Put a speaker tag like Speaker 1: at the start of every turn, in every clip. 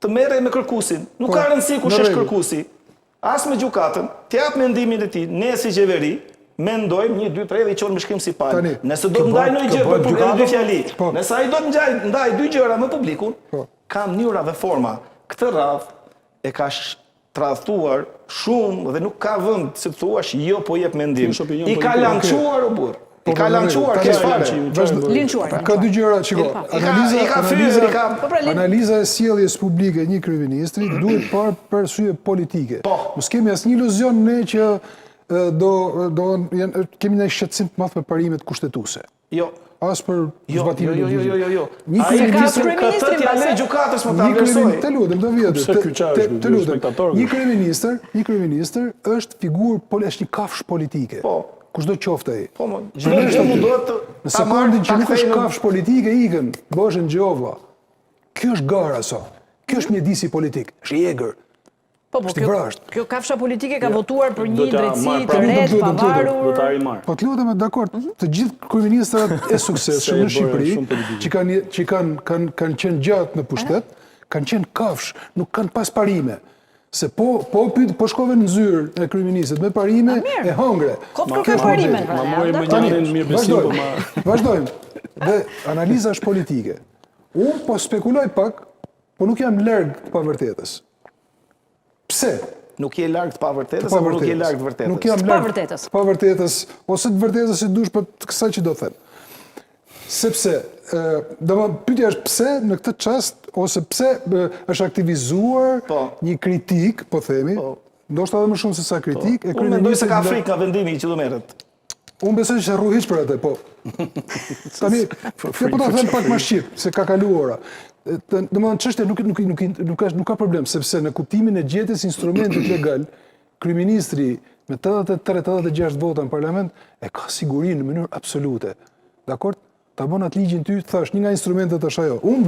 Speaker 1: të merrej me kërkuesin. Nuk ka rëndësi kush është kërkuesi. As me gjykatën, të jap mendimin e tij, ne si qeveri mendojmë 1, 2, 3 dhe i çon me shkrim si palë. Nëse do të ndaj ndonjë gjë për publikun dy fjali, nëse ai do të ndaj dy gjëra me publikun, ka mënyra dhe forma. Këtë radhë e ka tradhtuar shumë dhe nuk ka vend si të thuash jo po jep mendim. I ka lançuar o burr. I ka lançuar kjo fare.
Speaker 2: Linçuar.
Speaker 3: Ka dy gjëra, shiko. Analiza e sjelljes publike e një kryeministri duhet parë për arsye politike. Mos kemi asnjë iluzion ne që kemi një shqetësim të madh për parimet kushtetuese.
Speaker 1: Jo.
Speaker 3: As për zbatimin e ligjit.
Speaker 1: Jo. Një kryeministër këtë t'ia lë gjykatës më ta vlerësoj.
Speaker 3: Të lutem, do vjedhë. Të lutem. Një kryeministër është figurë, është një kafshë politike. Kushdo qoftë ai. Nëse kundin që nuk është kafshë politike, ikën, bëshën gjovlla. Kjo është gara, so. Kjo është mjedisi politik. Është i egër.
Speaker 2: Kjo kafsha politike ka votuar për një drejtësi të retë, pavarur.
Speaker 3: Po të lutem, dakord, të gjithë kryeministrat e suksesshëm në Shqipëri, që kanë qenë gjatë në pushtet, kanë qenë kafsh, nuk kanë pas parime. Se po shkove në zyrë e kryeministët me parime e hongre.
Speaker 2: Kopë kërkën parimen,
Speaker 3: Vazhdojmë. Dhe analiza është politike. Unë po spekuloj pak, po nuk jam larg të pavërtetës. Pse?
Speaker 1: Nuk je larg të pavërtetës, apo nuk je larg të vërtetës?
Speaker 3: Nuk jam larg të pavërtetës, ose të vërtetës si dush për të kësaj që do them. Sepse, pyetja është pse në këtë çast, ose pse është aktivizuar një kritik, po themi, ndoshta edhe më shumë se sa kritik.
Speaker 1: Unë mendoj se ka frikë nga vendimi që do merret.
Speaker 3: Unë besoj se rru hiç për atë, po. Tani, po ta them pak më shqip, se ka kaluar ora. Domethënë çështja nuk ka problem, sepse në kuptimin e gjetjes instrumentit legal, kryeministri me 83-86 vota në parlament e ka sigurinë në mënyrë absolute. Dakor? Ta bën atë ligjin ty, thash, një nga instrumentet është ajo. Unë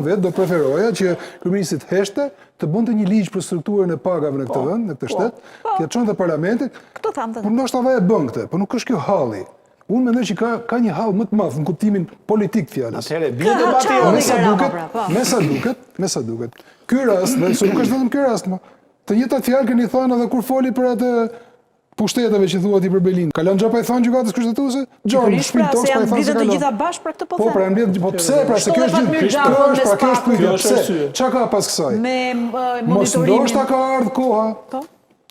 Speaker 3: vetë do preferoja që kryeministri të heshte të bënte një ligj për strukturën e pagave në këtë vend, në këtë shtet, t'ia çonte parlamentit.
Speaker 2: Kto thamte?
Speaker 3: Po ndoshta e bën këtë, po nuk është kjo halli. Unë mendoj që ka një hall më të madh në kuptimin politik të fjalës.
Speaker 1: Atëherë, bie debati
Speaker 3: me sa duket. Ky rast, dhe nuk është vetëm ky rast, të njëjtat fjalë keni thënë edhe kur foli për atë pushteteve që thuat i për Belin. Ka lënë gjapa i thonë gjykatës kushtetuese? Gjon, shpirtos pa i thënë se
Speaker 2: të gjitha bashkë për këtë po them.
Speaker 3: Po, pra mbledh, po pse? Pra se kjo është pyetja. Pse? Çka ka pas kësaj?
Speaker 2: Me
Speaker 3: monitorimin. Mos ndoshta ka ardhur koha.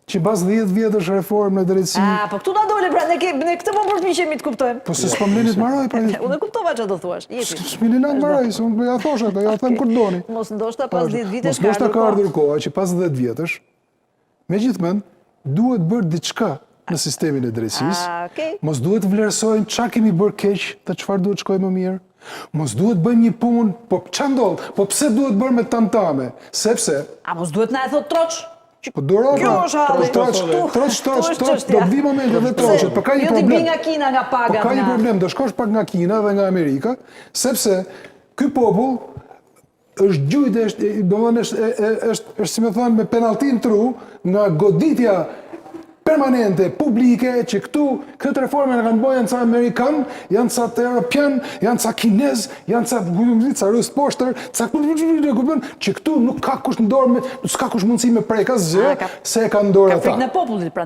Speaker 3: Që pas 10 vjetësh reformë në drejtësi.
Speaker 2: Po këtu na dole, pra ne këtë po përpiqemi të kuptojmë.
Speaker 3: Po se s'po mlenit marraj pra.
Speaker 2: Unë kuptova çfarë do thuash. Jepi.
Speaker 3: S'mini lan marraj, unë ja thosha, do ja them kur doni.
Speaker 2: Mos ndoshta pas 10 vitesh
Speaker 3: ka ardhur. Mos ndoshta ka ardhur koha që pas 10 vjetësh, megjithënë duhet bërë diçka në sistemin e drejtësisë. Mos duhet vlerësojmë çfarë kemi bërë keq dhe çfarë duhet shkojë më mirë. Mos duhet bëjmë një punë, po ç'a ndodh? Po pse duhet bërë me tamtame? Sepse
Speaker 2: mos duhet na e thot troç.
Speaker 3: Po dora, troç, do të vi momente dhe troçet, po ka një problem.
Speaker 2: Jo të bi nga Kina nga pagat.
Speaker 3: Po ka një problem, do shkosh pak nga Kina dhe nga Amerika, sepse ky popull është gjujtë, është si më thonë me penalltin tru nga goditja permanente, publike, që këtë reforme në kanë bojë janë ca Amerikan, janë ca të Europian, janë ca Kinez, janë ca Rus poshtër, që këtu nuk ka kush në dorë, s'ka kush mundësi me prek asgjë, se e ka në dorë ata.
Speaker 2: Ka frikë në popullit, pra.